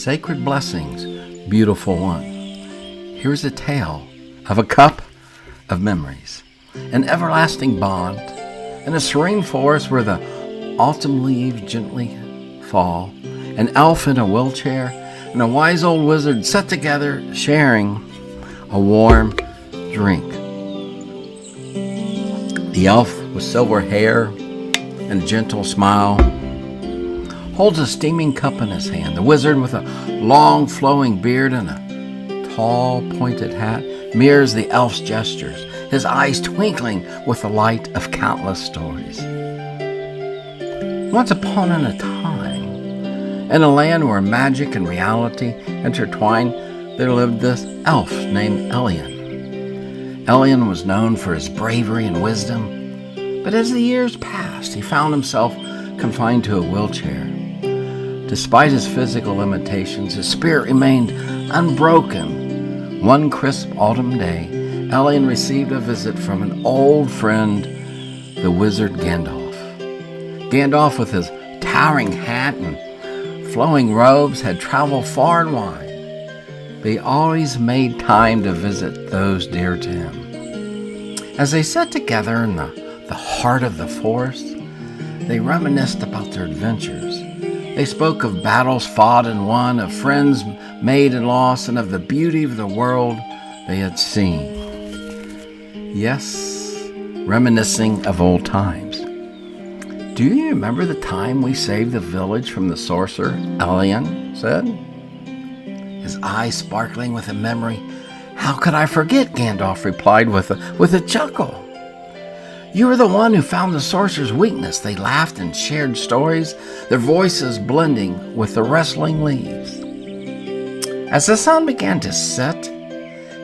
Sacred blessings, beautiful one. Here's a tale of a cup of memories, an everlasting bond, in a serene forest where the autumn leaves gently fall, an elf in a wheelchair and a wise old wizard sat together sharing a warm drink. The elf with silver hair and a gentle smile holds a steaming cup in his hand. The wizard with a long flowing beard and a tall pointed hat mirrors the elf's gestures, his eyes twinkling with the light of countless stories. Once upon a time, in a land where magic and reality intertwined, there lived this elf named Elian. Elian was known for his bravery and wisdom, but as the years passed, he found himself confined to a wheelchair. Despite his physical limitations, his spirit remained unbroken. One crisp autumn day, Elian received a visit from an old friend, the wizard Gandalf. Gandalf, with his towering hat and flowing robes, had traveled far and wide. But he always made time to visit those dear to him. As they sat together in the heart of the forest, they reminisced about their adventures. They spoke of battles fought and won, of friends made and lost, and of the beauty of the world they had seen. Yes, reminiscing of old times. Do you remember the time we saved the village from the sorcerer? Elian said, his eyes sparkling with a memory. How could I forget? Gandalf replied with a chuckle. You were the one who found the sorcerer's weakness. They laughed and shared stories, their voices blending with the rustling leaves. As the sun began to set,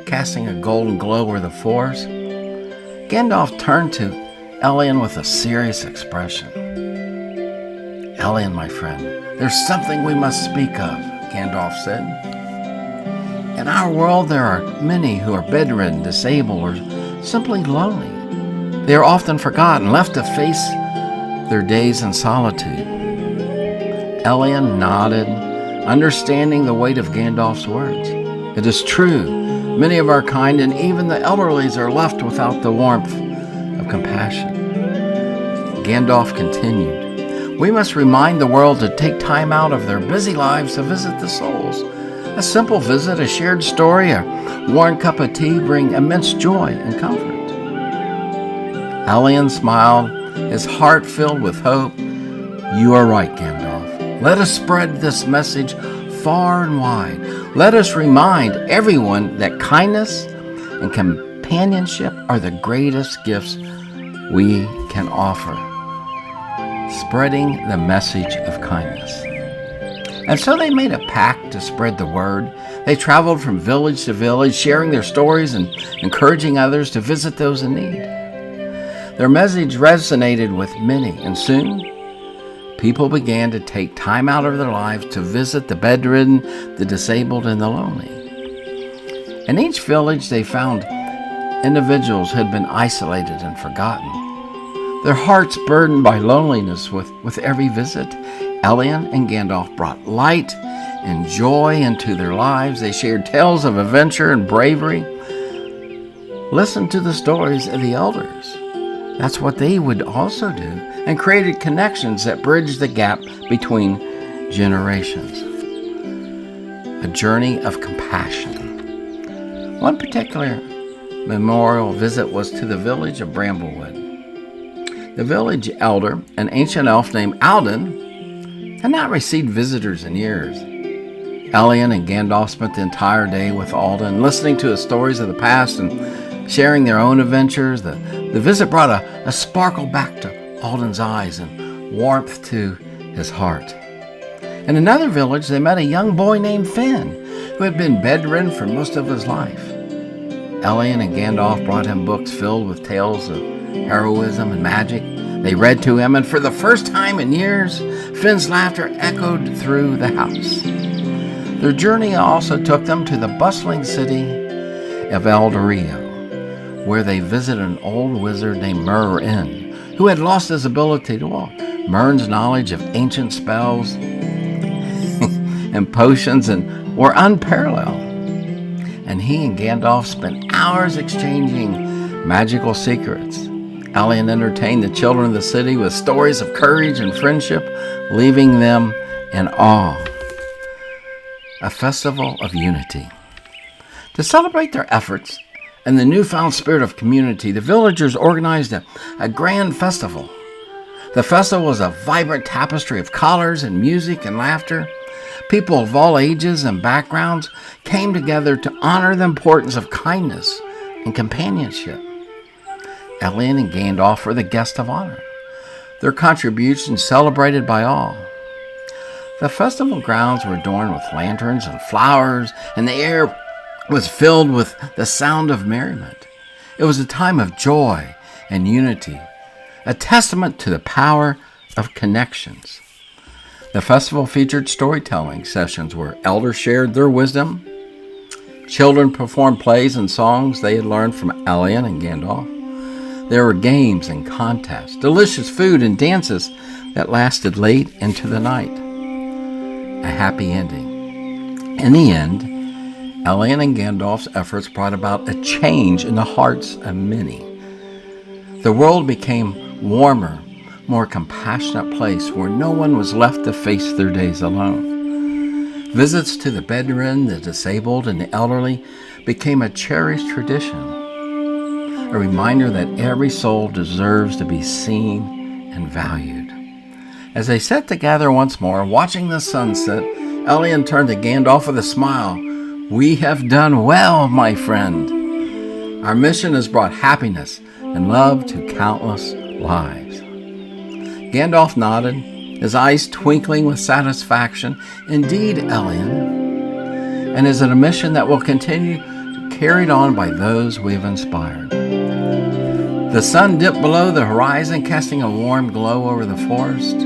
casting a golden glow over the forest, Gandalf turned to Elian with a serious expression. Elian, my friend, there's something we must speak of, Gandalf said. In our world, there are many who are bedridden, disabled, or simply lonely. They are often forgotten, left to face their days in solitude. Elian nodded, understanding the weight of Gandalf's words. It is true, many of our kind and even the elderly are left without the warmth of compassion. Gandalf continued, we must remind the world to take time out of their busy lives to visit the souls. A simple visit, a shared story, a warm cup of tea bring immense joy and comfort. Elian smiled, his heart filled with hope. You are right, Gandalf. Let us spread this message far and wide. Let us remind everyone that kindness and companionship are the greatest gifts we can offer. Spreading the message of kindness. And so they made a pact to spread the word. They traveled from village to village, sharing their stories and encouraging others to visit those in need. Their message resonated with many, and soon people began to take time out of their lives to visit the bedridden, the disabled, and the lonely. In each village, they found individuals who had been isolated and forgotten. Their hearts burdened by loneliness with every visit. Elian and Gandalf brought light and joy into their lives. They shared tales of adventure and bravery. Listened to the stories of the elders. That's what they would also do, and created connections that bridged the gap between generations. A journey of compassion. One particular memorial visit was to the village of Bramblewood. The village elder, an ancient elf named Alden, had not received visitors in years. Elian and Gandalf spent the entire day with Alden, listening to his stories of the past and sharing their own adventures. The visit brought a sparkle back to Alden's eyes and warmth to his heart. In another village, they met a young boy named Finn, who had been bedridden for most of his life. Elian and Gandalf brought him books filled with tales of heroism and magic. They read to him, and for the first time in years, Finn's laughter echoed through the house. Their journey also took them to the bustling city of Eldario, where they visited an old wizard named Merlin, who had lost his ability to walk. Merlin's knowledge of ancient spells and potions and were unparalleled. And he and Gandalf spent hours exchanging magical secrets. Elliot entertained the children of the city with stories of courage and friendship, leaving them in awe. A festival of unity. To celebrate their efforts and the newfound spirit of community, the villagers organized a grand festival. The festival was a vibrant tapestry of colors and music and laughter. People of all ages and backgrounds came together to honor the importance of kindness and companionship. Elliot and Gandalf were the guests of honor, their contributions celebrated by all. The festival grounds were adorned with lanterns and flowers, and the air was filled with the sound of merriment. It was a time of joy and unity, a testament to the power of connections. The festival featured storytelling sessions where elders shared their wisdom. Children performed plays and songs they had learned from Elliot and Gandalf. There were games and contests, delicious food and dances that lasted late into the night. A happy ending. In the end, Elliot and Gandalf's efforts brought about a change in the hearts of many. The world became warmer, more compassionate place where no one was left to face their days alone. Visits to the bedridden, the disabled, and the elderly became a cherished tradition, a reminder that every soul deserves to be seen and valued. As they sat together once more, watching the sunset, Elliot turned to Gandalf with a smile. "We have done well, my friend. Our mission has brought happiness and love to countless lives." Gandalf nodded, his eyes twinkling with satisfaction. "Indeed, Elliot, and is it a mission that will continue carried on by those we have inspired." The sun dipped below the horizon, casting a warm glow over the forest.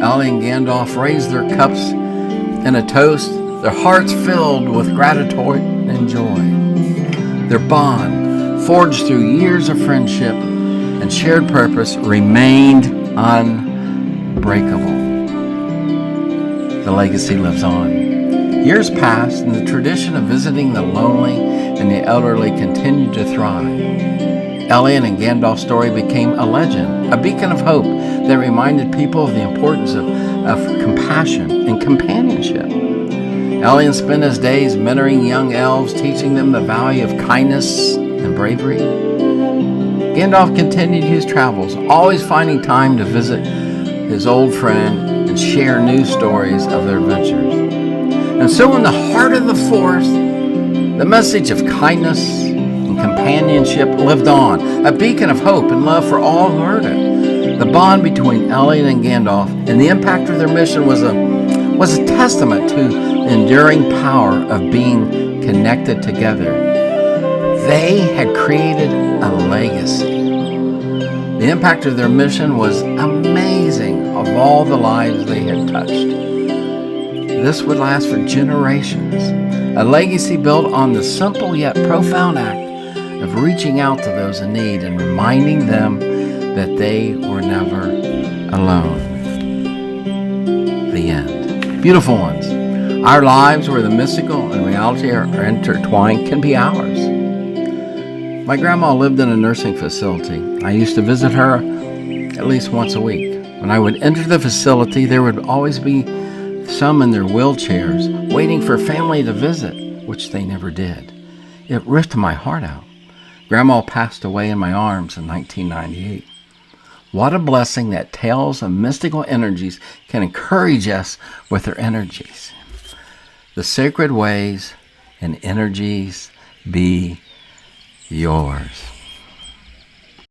Elliot and Gandalf raised their cups in a toast, their hearts filled with gratitude and joy. Their bond, forged through years of friendship and shared purpose, remained unbreakable. The legacy lives on. Years passed, and the tradition of visiting the lonely and the elderly continued to thrive. Elliot and Gandalf's story became a legend, a beacon of hope that reminded people of the importance of compassion and companionship. Elliot spent his days mentoring young elves, teaching them the value of kindness and bravery. Gandalf continued his travels, always finding time to visit his old friend and share new stories of their adventures. And so in the heart of the forest, the message of kindness and companionship lived on, a beacon of hope and love for all who heard it. The bond between Elliot and Gandalf and the impact of their mission was a testament to the enduring power of being connected together. They had created a legacy. The impact of their mission was amazing of all the lives they had touched. This would last for generations, a legacy built on the simple yet profound act of reaching out to those in need and reminding them that they were never alone. The end. Beautiful ones. Our lives, where the mystical and reality are intertwined, can be ours. My grandma lived in a nursing facility. I used to visit her at least once a week. When I would enter the facility, there would always be some in their wheelchairs waiting for family to visit, which they never did. It ripped my heart out. Grandma passed away in my arms in 1998. What a blessing that tales of mystical energies can encourage us with their energies. The sacred ways and energies be yours.